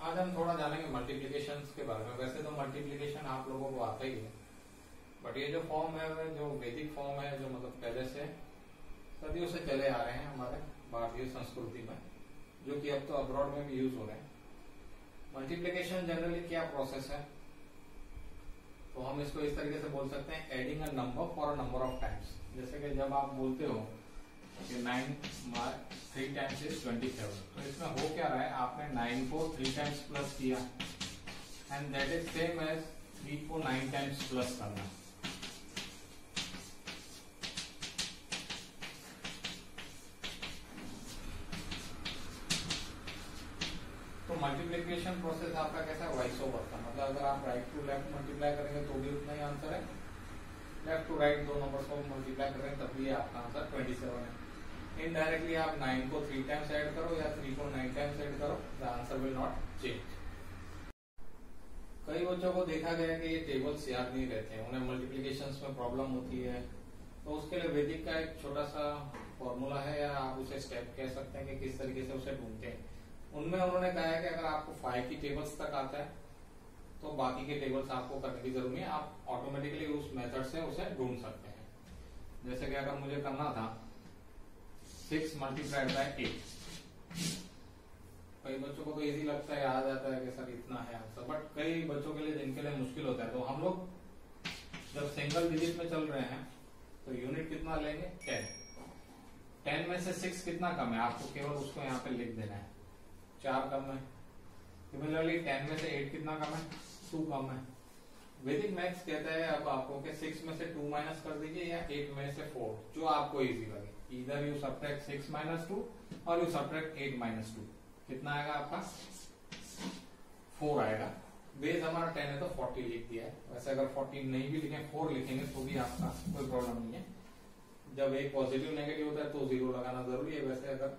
आज हम थोड़ा जानेंगे मल्टीप्लिकेशन के बारे में। वैसे तो मल्टीप्लिकेशन आप लोगों को आता ही है, बट ये जो फॉर्म है वह जो वैदिक फॉर्म है, जो मतलब पहले से सदियों से चले आ रहे हैं हमारे भारतीय संस्कृति में, जो कि अब तो अब्रॉड में भी यूज हो रहे हैं। मल्टीप्लिकेशन जनरली क्या प्रोसेस है, तो हम इसको इस तरीके से बोल सकते हैं, adding a number for a number of times. जैसे कि जब आप बोलते हो कि 9 3 टाइम्स इज 27, तो इसमें हो क्या रहा है, आपने 9 को 3 टाइम्स प्लस किया and that is same as 3 को 9 टाइम्स प्लस करना। तो मल्टीप्लिकेशन प्रोसेस आपका कैसा है, वाइस ओवर का, मतलब अगर आप राइट टू लेफ्ट मल्टीप्लाई करेंगे तो भी उतना ही आंसर है, लेफ्ट टू राइट दो नंबर को मल्टीप्लाई करेंगे तब भी आपका आंसर 27 है। इनडायरेक्टली आप 9 को 3 टाइम्स ऐड करो या 3 को 9 टाइम्स ऐड करो, the answer will not change. कई बच्चों को देखा गया है कि ये टेबल्स याद नहीं रहते हैं, उन्हें मल्टीप्लिकेशंस में प्रॉब्लम होती है, तो उसके लिए वैदिक का एक छोटा सा फॉर्मूला है, या आप उसे स्टेप कह सकते हैं कि किस तरीके से उसे ढूंढते हैं। उनमें उन्होंने कहा है कि अगर आपको 5 की टेबल्स तक आता है तो बाकी के टेबल्स आपको करने की जरूरत नहीं है, आप ऑटोमेटिकली उस मेथड से उसे ढूंढ सकते हैं। जैसे कि अगर मुझे करना था 6 मल्टीप्लाइड बाय 8, कई बच्चों को तो इजी लगता है, आ जाता है कि सर इतना है आंसर, बट कई बच्चों के लिए जिनके लिए मुश्किल होता है, तो हम लोग जब सिंगल डिजिट में चल रहे हैं तो यूनिट कितना लेंगे, 10 में से 6 कितना कम है, आपको केवल उसको यहाँ पे लिख देना है, 4 कम है। सिमिलरली 10 में से 8 कितना कम है, 2 कम है। वैदिक मैथ्स कहता है अब आपको कि 6 में से 2 माइनस कर दीजिए या 8 में से 4, जो आपको इजी लगे। इधर यू सब्ट्रैक्ट 6 माइनस 2 और यू सब्ट्रैक्ट 8 माइनस 2, कितना आएगा आपका, 4 आएगा। बेस हमारा 10 है तो 40 लिख दिया है, वैसे अगर 40 नहीं भी लिखें 4 लिखेंगे तो भी आपका कोई प्रॉब्लम नहीं है। जब एक पॉजिटिव नेगेटिव होता है तो 0 लगाना जरूरी है, वैसे अगर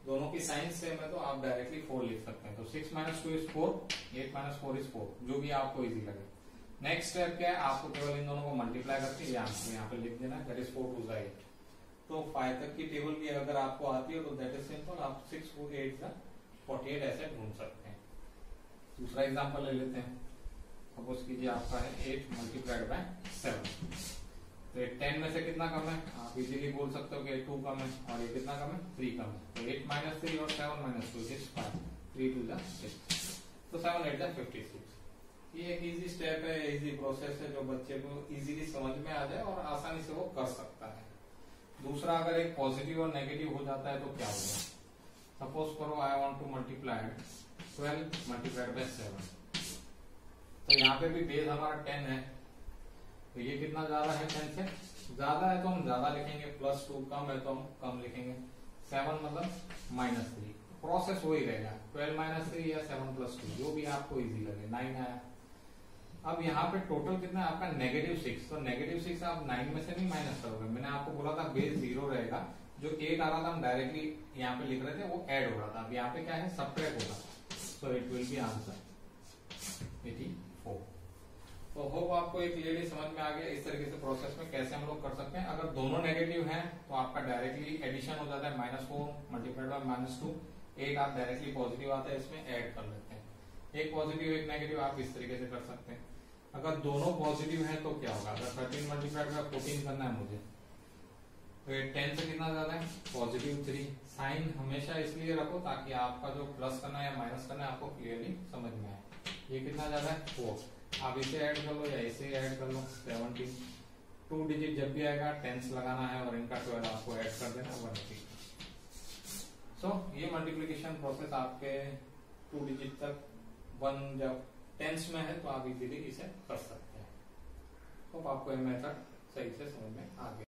दोनों की साइन सेम है तो आप डायरेक्टली 4 लिख सकते हैं। तो 6 माइनस 2 इज 4, 8 माइनस 4 इज 4, जो भी आपको इजी लगे। नेक्स्ट स्टेप क्या है, आपको केवल इन दोनों को मल्टीप्लाई करके ये आंसर यहाँ पे लिख देना है, दैट इज 4 2 8। तो 5 तक की टेबल भी अगर आपको आती है तो दैट इज सिंपल, आप 6 को 8 का 48 ऐसे ढूंढ सकते हैं। दूसरा एग्जाम्पल ले लेते हैं, सपोज कीजिए आपका है 8 मल्टीप्लाइड बाय 7, तो 10 में से कितना कम है, आप इजीली बोल सकते हो कि 2 कम है, और ये कितना कम है, 3 कम है। तो 8 माइनस 3 और 7 माइनस 2 इज 5, 3 2 6, तो 7 8 56। ये एक इजी स्टेप है, इजी प्रोसेस है, जो बच्चे को इजीली समझ में आ जाए और आसानी से वो कर सकता है। दूसरा, अगर एक पॉजिटिव और नेगेटिव हो जाता है तो क्या होगा, सपोज करो I want to multiply 12 multiplied by 7, तो यहाँ पे भी बेस हमारा 10 है, तो ये कितना ज्यादा है, 10 से ज्यादा है तो हम ज्यादा लिखेंगे, प्लस 2 कम है तो हम कम लिखेंगे, 7 मतलब माइनस 3, प्रोसेस वही रहेगा, 12 माइनस 3 या 7 प्लस 2, जो भी आपको इजी लगे। 9 आया। अब यहाँ पे टोटल कितना है आपका, -6, तो -6 आप 9 में से नहीं माइनस करोगे, मैंने आपको बोला था बेस 0 रहेगा, जो 8 आ रहा था हम डायरेक्टली यहाँ पे लिख रहे थे, वो ऐड हो रहा था। अब यहाँ पे क्या है, सब्ट्रैक्ट होगा, so it will be answer 84। तो होप आपको एक क्लियरली समझ में आ गया इस तरीके से प्रोसेस में कैसे हम लोग कर सकते हैं। अगर दोनों नेगेटिव हैं तो आपका डायरेक्टली एडिशन हो जाता है, -4 मल्टीप्लाइड बाय -2, 8 आप डायरेक्टली पॉजिटिव आता है, इसमें ऐड कर लेते हैं, एक पॉजिटिव एक नेगेटिव आप इस तरीके से कर सकते हैं। अगर दोनों पॉजिटिव है तो क्या होगा, अगर 13 मल्टीप्लाइड बाय 14 करना है मुझे, तो ये 10 से कितना ज्यादा है, पॉजिटिव 3। साइन हमेशा इसलिए रखो ताकि आपका जो प्लस करना है या माइनस करना है आपको क्लियरली समझ में आए। ये कितना ज्यादा है, 4, आप इसे ऐड कर लो या इसे ऐड कर लो, 17। 2 डिजिट जब भी आएगा 10s लगाना है और इनका 12 आपको ऐड कर देना, 180। सो ये मल्टीप्लिकेशन प्रोसेस आपके 2 डिजिट तक 1 जब 10s में है तो आप इजीली इसे कर सकते हैं। तो आपको ये मेथड सही से समझ में आ गया।